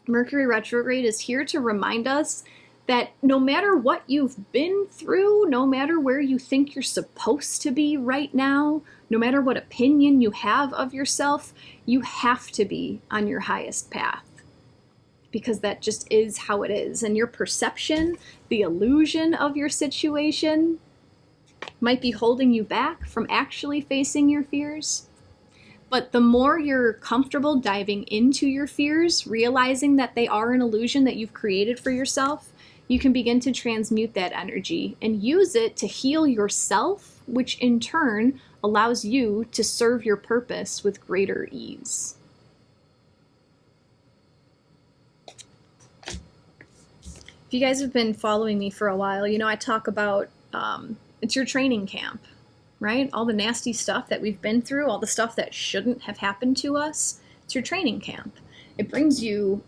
Mercury retrograde is here to remind us that no matter what you've been through, no matter where you think you're supposed to be right now, no matter what opinion you have of yourself, you have to be on your highest path. Because that just is how it is. And your perception, the illusion of your situation, might be holding you back from actually facing your fears. But the more you're comfortable diving into your fears, realizing that they are an illusion that you've created for yourself, you can begin to transmute that energy and use it to heal yourself, which in turn allows you to serve your purpose with greater ease. If you guys have been following me for a while, you know I talk about it's your training camp, right? All the nasty stuff that we've been through, all the stuff that shouldn't have happened to us, it's your training camp. It brings you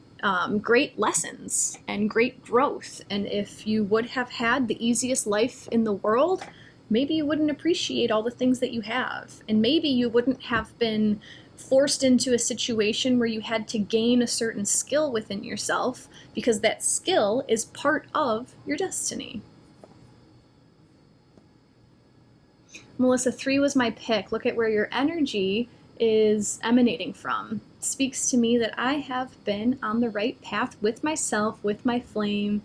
great lessons and great growth. And if you would have had the easiest life in the world, maybe you wouldn't appreciate all the things that you have. And maybe you wouldn't have been forced into a situation where you had to gain a certain skill within yourself, because that skill is part of your destiny. Melissa, 3 was my pick. Look at where your energy is emanating from. Speaks to me that I have been on the right path with myself, with my flame.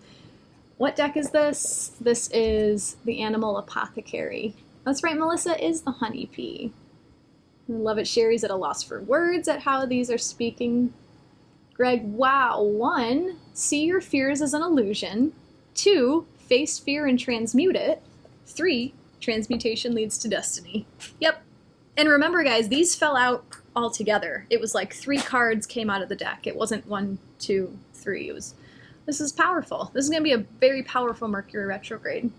What deck is this? This is the Animal Apothecary. That's right, Melissa is the honeybee. I love it. Sherry's at a loss for words at how these are speaking. Greg, wow. 1, see your fears as an illusion. 2, face fear and transmute it. 3, transmutation leads to destiny. Yep. And remember, guys, these fell out all together. It was like 3 cards came out of the deck. It wasn't 1, 2, 3. This is powerful. This is going to be a very powerful Mercury retrograde.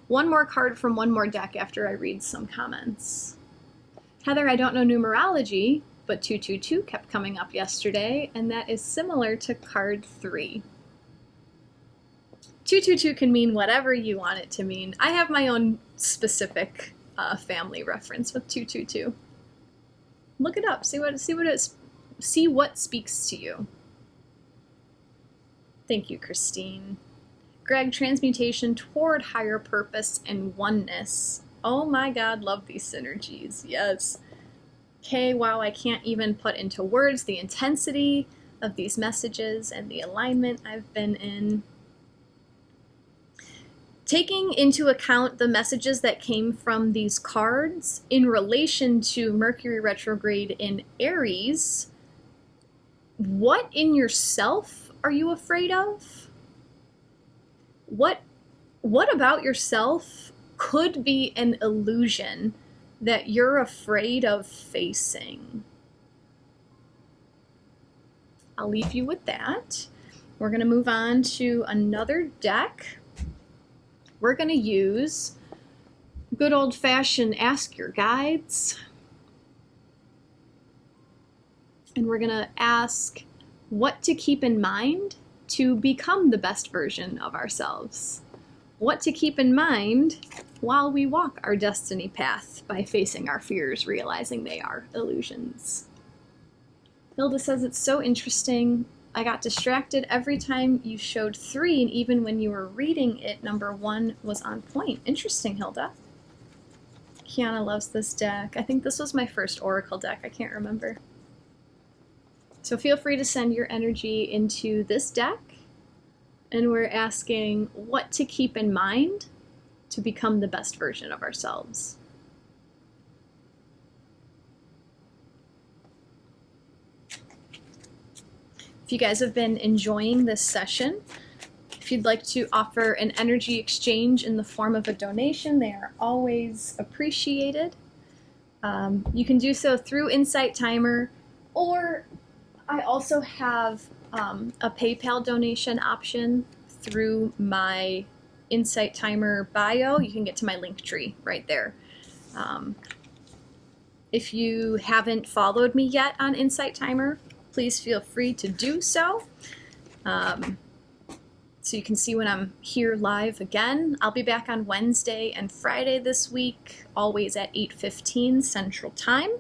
One more card from one more deck after I read some comments. Heather, I don't know numerology, but 222 kept coming up yesterday, and that is similar to card 3. 222 can mean whatever you want it to mean. I have my own specific family reference with 222. Look it up. See what speaks to you. Thank you, Christine. Greg, transmutation toward higher purpose and oneness. Oh my God, love these synergies. Yes. Okay, wow, I can't even put into words the intensity of these messages and the alignment I've been in. Taking into account the messages that came from these cards in relation to Mercury retrograde in Aries, what in yourself are you afraid of? What about yourself could be an illusion that you're afraid of facing? I'll leave you with that. We're going to move on to another deck. We're going to use good old-fashioned Ask Your Guides. And we're going to ask what to keep in mind to become the best version of ourselves. What to keep in mind while we walk our destiny path by facing our fears, realizing they are illusions. Hilda says it's so interesting. I got distracted every time you showed 3, and even when you were reading it, number 1 was on point. Interesting, Hilda. Kiana loves this deck. I think this was my first Oracle deck. I can't remember. So feel free to send your energy into this deck, and we're asking what to keep in mind to become the best version of ourselves. If you guys have been enjoying this session, if you'd like to offer an energy exchange in the form of a donation, they are always appreciated. You can do so through Insight Timer, or I also have a PayPal donation option through my Insight Timer bio. You can get to my link tree right there. If you haven't followed me yet on Insight Timer, please feel free to do so. So you can see when I'm here live again. I'll be back on Wednesday and Friday this week, always at 8:15 Central Time.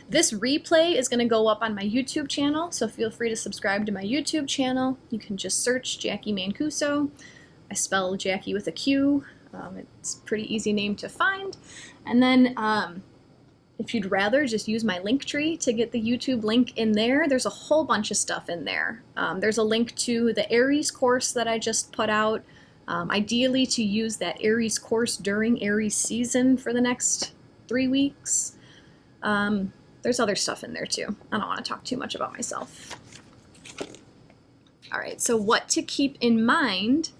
This replay is going to go up on my YouTube channel, so feel free to subscribe to my YouTube channel. You can just search Jacqui Mancuso. I spell Jackie with a Q. It's a pretty easy name to find. And then if you'd rather just use my link tree to get the YouTube link in there, there's a whole bunch of stuff in there. There's a link to the Aries course that I just put out. Ideally to use that Aries course during Aries season for the next 3 weeks. There's other stuff in there too. I don't want to talk too much about myself. All right, so what to keep in mind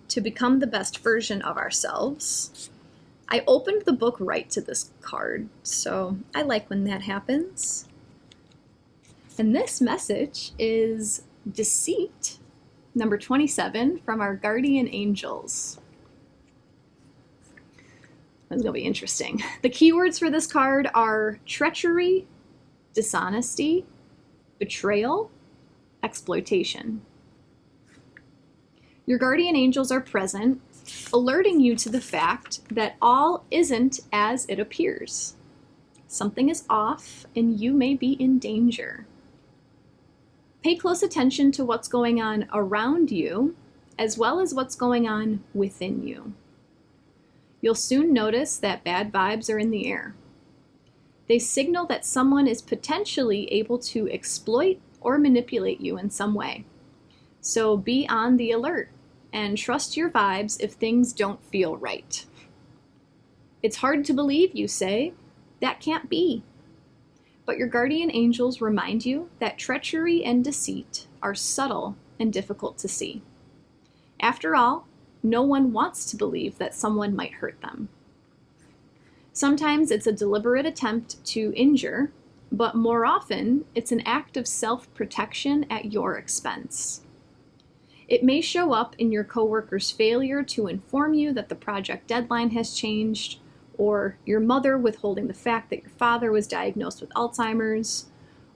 to become the best version of ourselves. I opened the book right to this card, so I like when that happens. And this message is deceit number 27 from our guardian angels. This is going to be interesting. The keywords for this card are treachery, dishonesty, betrayal, exploitation. Your guardian angels are present, alerting you to the fact that all isn't as it appears. Something is off and you may be in danger. Pay close attention to what's going on around you, as well as what's going on within you. You'll soon notice that bad vibes are in the air. They signal that someone is potentially able to exploit or manipulate you in some way. So be on the alert and trust your vibes if things don't feel right. It's hard to believe, you say. That can't be. But your guardian angels remind you that treachery and deceit are subtle and difficult to see. After all, no one wants to believe that someone might hurt them. Sometimes it's a deliberate attempt to injure, but more often it's an act of self-protection at your expense. It may show up in your coworker's failure to inform you that the project deadline has changed, or your mother withholding the fact that your father was diagnosed with Alzheimer's,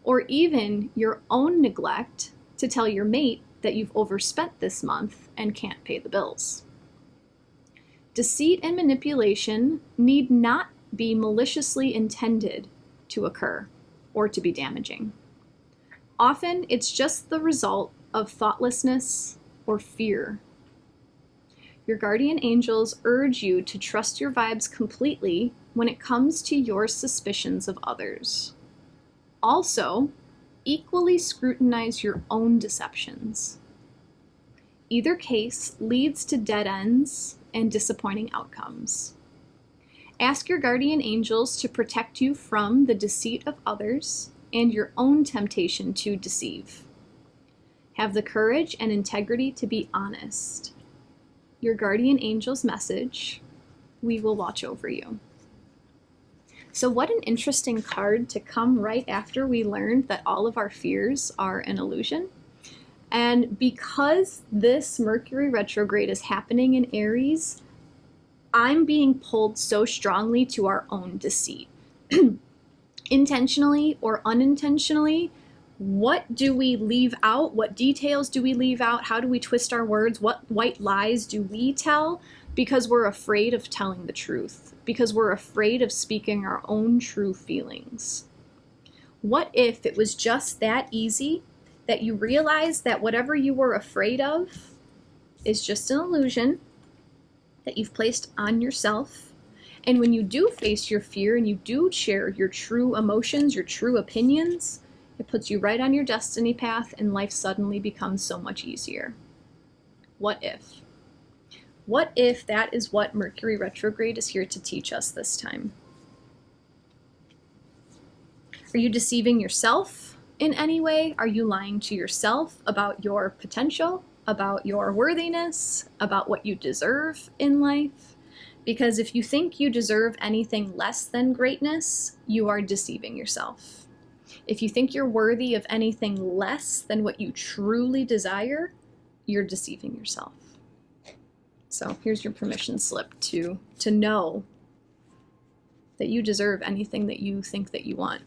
or even your own neglect to tell your mate that you've overspent this month and can't pay the bills. Deceit and manipulation need not be maliciously intended to occur or to be damaging. Often it's just the result of thoughtlessness or fear. Your guardian angels urge you to trust your vibes completely when it comes to your suspicions of others. Also, equally scrutinize your own deceptions. Either case leads to dead ends and disappointing outcomes. Ask your guardian angels to protect you from the deceit of others and your own temptation to deceive. Have the courage and integrity to be honest. Your guardian angel's message: we will watch over you. So what an interesting card to come right after we learned that all of our fears are an illusion. And because this Mercury retrograde is happening in Aries, I'm being pulled so strongly to our own deceit. Intentionally or unintentionally, what do we leave out? What details do we leave out? How do we twist our words? What white lies do we tell? Because we're afraid of telling the truth. Because we're afraid of speaking our own true feelings. What if it was just that easy that you realize that whatever you were afraid of is just an illusion that you've placed on yourself? And when you do face your fear and you do share your true emotions, your true opinions, it puts you right on your destiny path and life suddenly becomes so much easier. What if? What if that is what Mercury retrograde is here to teach us this time? Are you deceiving yourself in any way? Are you lying to yourself about your potential, about your worthiness, about what you deserve in life? Because if you think you deserve anything less than greatness, you are deceiving yourself. If you think you're worthy of anything less than what you truly desire, you're deceiving yourself. So here's your permission slip to know that you deserve anything that you think that you want.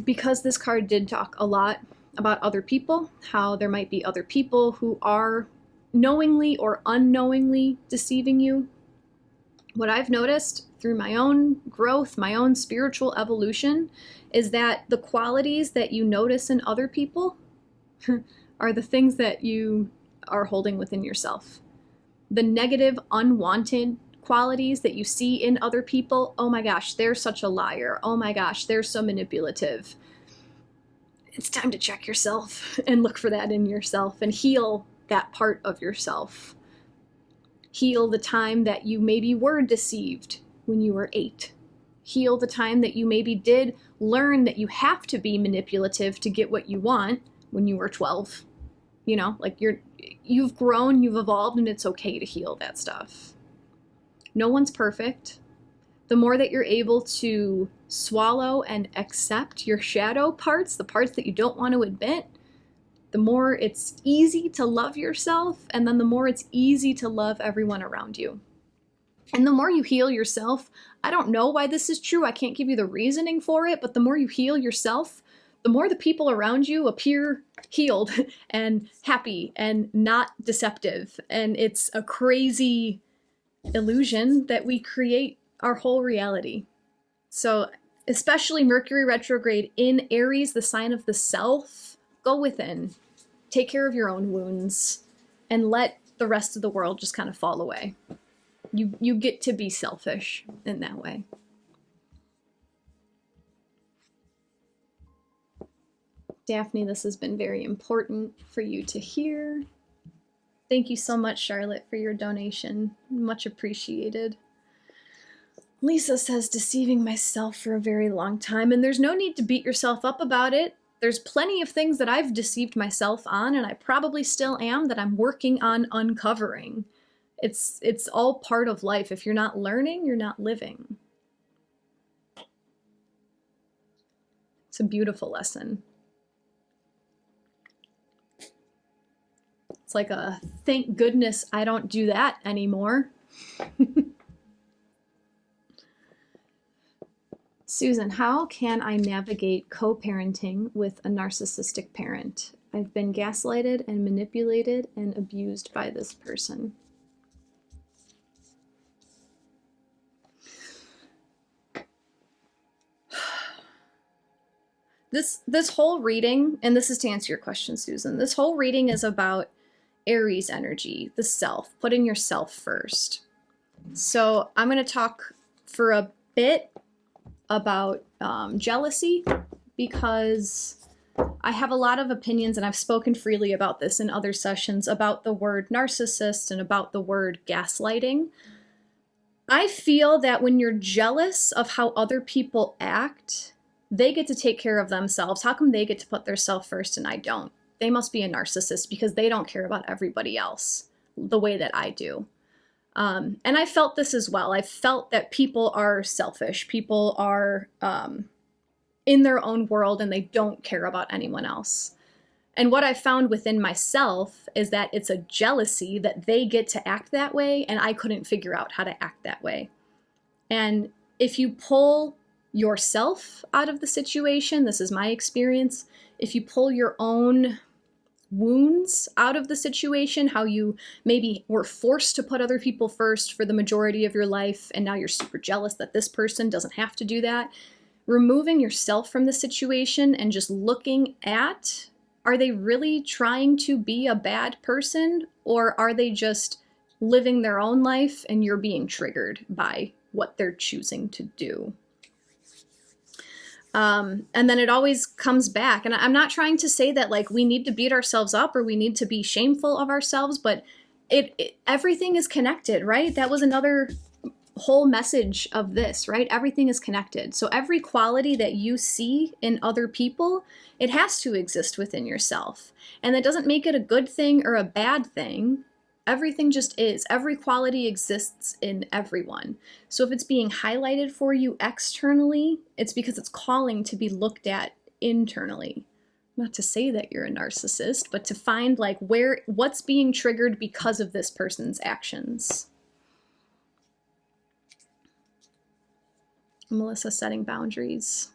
Because this card did talk a lot about other people, how there might be other people who are knowingly or unknowingly deceiving you, what I've noticed through my own growth, my own spiritual evolution, is that the qualities that you notice in other people are the things that you are holding within yourself. The negative, unwanted qualities that you see in other people, oh my gosh, they're such a liar. Oh my gosh, they're so manipulative. It's time to check yourself and look for that in yourself and heal that part of yourself. Heal the time that you maybe were deceived when you were 8. Heal the time that you maybe did learn that you have to be manipulative to get what you want when you were 12. You know, like you've grown, you've evolved, and it's okay to heal that stuff. No one's perfect. the more that you're able to swallow and accept your shadow parts, the parts that you don't want to admit, the more it's easy to love yourself, and then the more it's easy to love everyone around you. And the more you heal yourself, I don't know why this is true, I can't give you the reasoning for it, but the more you heal yourself, the more the people around you appear healed and happy and not deceptive. And it's a crazy illusion that we create our whole reality. So especially Mercury retrograde in Aries, the sign of the self, go within, take care of your own wounds, and let the rest of the world just kind of fall away. You get to be selfish in that way. Daphne, this has been very important for you to hear. Thank you so much, Charlotte, for your donation. Much appreciated. Lisa says, deceiving myself for a very long time, and there's no need to beat yourself up about it. There's plenty of things that I've deceived myself on, and I probably still am, that I'm working on uncovering. It's all part of life. If you're not learning, you're not living. It's a beautiful lesson. It's like a thank goodness I don't do that anymore. Susan, how can I navigate co-parenting with a narcissistic parent? I've been gaslighted and manipulated and abused by this person. This whole reading, and this is to answer your question, Susan, this whole reading is about Aries energy, the self, putting yourself first. So I'm going to talk for a bit about jealousy, because I have a lot of opinions, and I've spoken freely about this in other sessions, about the word narcissist and about the word gaslighting. I feel that when you're jealous of how other people act, they get to take care of themselves. How come they get to put themselves first and I don't? They must be a narcissist because they don't care about everybody else the way that I do. And I felt this as well. I felt that people are selfish. People are in their own world and they don't care about anyone else. And what I found within myself is that it's a jealousy that they get to act that way and I couldn't figure out how to act that way. And if you pull yourself out of the situation, this is my experience, if you pull your own wounds out of the situation, how you maybe were forced to put other people first for the majority of your life, and now you're super jealous that this person doesn't have to do that, removing yourself from the situation and just looking at, are they really trying to be a bad person, or are they just living their own life and you're being triggered by what they're choosing to do? And then it always comes back. And I'm not trying to say that like we need to beat ourselves up or we need to be shameful of ourselves, but everything is connected, right? That was another whole message of this, right? Everything is connected. So every quality that you see in other people, it has to exist within yourself. And that doesn't make it a good thing or a bad thing. Everything just is. Every quality exists in everyone. So if it's being highlighted for you externally, it's because it's calling to be looked at internally. Not to say that you're a narcissist, but to find like what's being triggered because of this person's actions. Melissa, setting boundaries.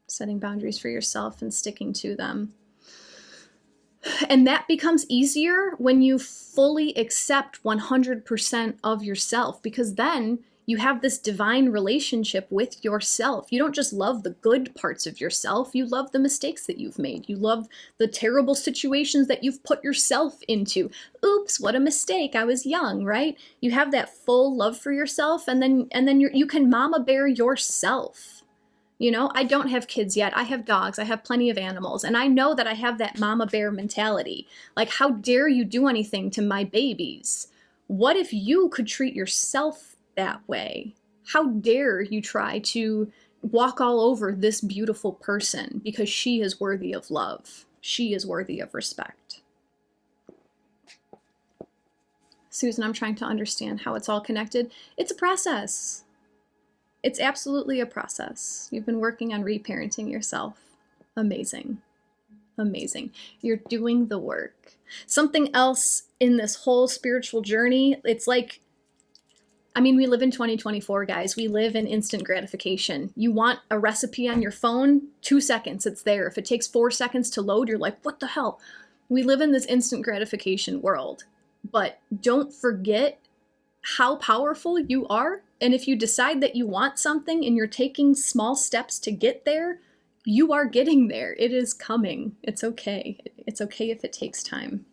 Setting boundaries for yourself and sticking to them. And that becomes easier when you fully accept 100% of yourself, because then you have this divine relationship with yourself. You don't just love the good parts of yourself, you love the mistakes that you've made. You love the terrible situations that you've put yourself into. Oops, what a mistake, I was young, right? You have that full love for yourself, and then you can mama bear yourself. You know, I don't have kids yet. I have dogs. I have plenty of animals. And I know that I have that mama bear mentality. Like, how dare you do anything to my babies? What if you could treat yourself that way? How dare you try to walk all over this beautiful person because she is worthy of love. She is worthy of respect. Susan, I'm trying to understand how it's all connected. It's a process. It's absolutely a process. You've been working on reparenting yourself. Amazing. Amazing. You're doing the work. Something else in this whole spiritual journey, it's like, I mean, we live in 2024, guys. We live in instant gratification. You want a recipe on your phone, 2 seconds, it's there. If it takes 4 seconds to load, you're like, what the hell? We live in this instant gratification world. But don't forget how powerful you are. And if you decide that you want something and you're taking small steps to get there, you are getting there. It is coming. It's okay. It's okay if it takes time.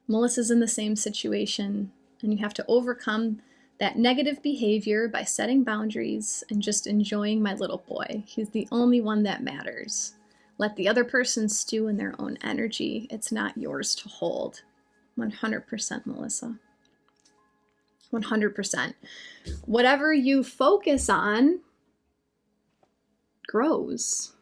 Melissa's in the same situation, and you have to overcome that negative behavior by setting boundaries and just enjoying my little boy. He's the only one that matters. Let the other person stew in their own energy. It's not yours to hold. 100%, Melissa. 100%. Whatever you focus on grows.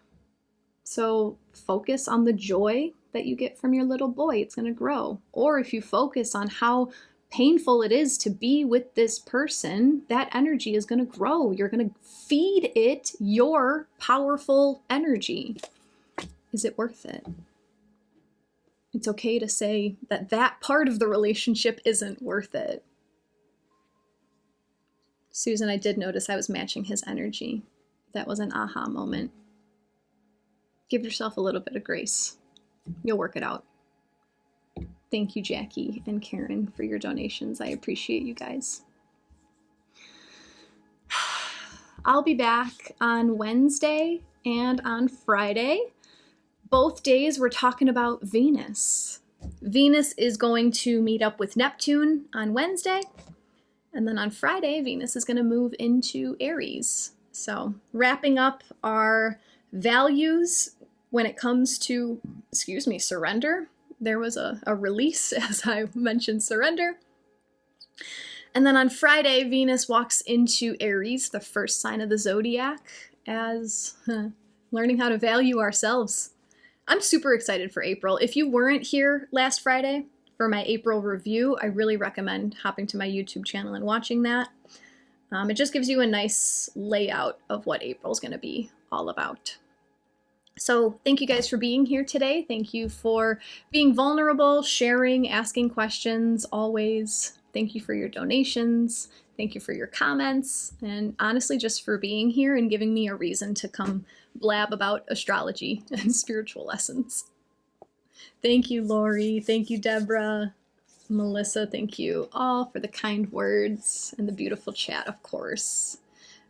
So focus on the joy that you get from your little boy. It's going to grow. Or if you focus on how painful it is to be with this person, that energy is going to grow. You're going to feed it your powerful energy. Is it worth it? It's okay to say that that part of the relationship isn't worth it. Susan, I did notice I was matching his energy. That was an aha moment. Give yourself a little bit of grace. You'll work it out. Thank you, Jacqui and Karen, for your donations. I appreciate you guys. I'll be back on Wednesday and on Friday. Both days we're talking about Venus. Venus is going to meet up with Neptune on Wednesday. And then on Friday, Venus is going to move into Aries. So wrapping up our values when it comes to, surrender. There was a release as I mentioned surrender. And then on Friday, Venus walks into Aries, the first sign of the zodiac, as learning how to value ourselves. I'm super excited for April. If you weren't here last Friday for my April review, I really recommend hopping to my YouTube channel and watching that. It just gives you a nice layout of what April's going to be all about. So thank you guys for being here today. Thank you for being vulnerable, sharing, asking questions, always. Thank you for your donations. Thank you for your comments. And honestly, just for being here and giving me a reason to come blab about astrology and spiritual lessons. Thank you, Lori. Thank you, Deborah. Melissa, thank you all for the kind words and the beautiful chat, of course.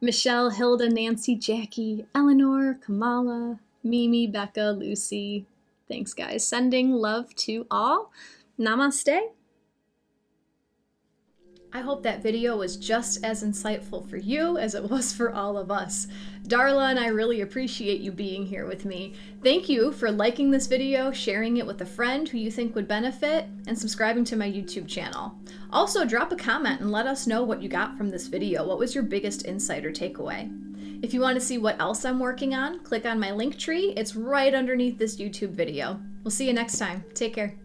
Michelle, Hilda, Nancy, Jacqui, Eleanor, Kamala, Mimi, Becca, Lucy. Thanks, guys. Sending love to all. Namaste. I hope that video was just as insightful for you as it was for all of us. Darla and I really appreciate you being here with me. Thank you for liking this video, sharing it with a friend who you think would benefit, and subscribing to my YouTube channel. Also, drop a comment and let us know what you got from this video. What was your biggest insight or takeaway? If you want to see what else I'm working on, click on my link tree. It's right underneath this YouTube video. We'll see you next time. Take care.